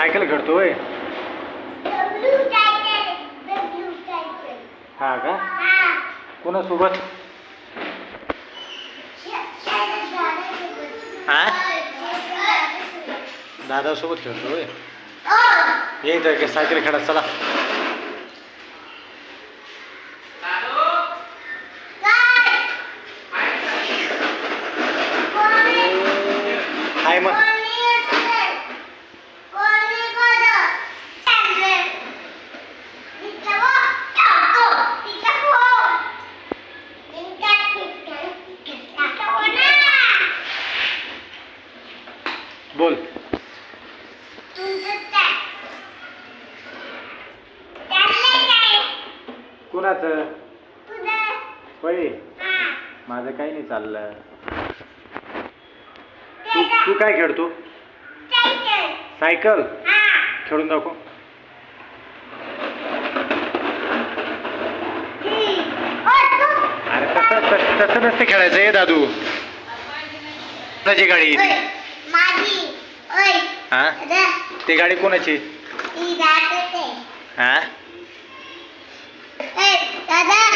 cycle खेळतोय हा का कोणासोबत हा दादासोबत खेळतोय ये इथं सायकल खेळत चला हाय मग बोल कुणाचं होय माझं काही नाही चाललं तू काय खेळतो सायकल खेळून दाखव अरे तसं नसते खेळायचं आहे दादू कोणाची गाडी येते हा ती गाडी कोणाची हा दादा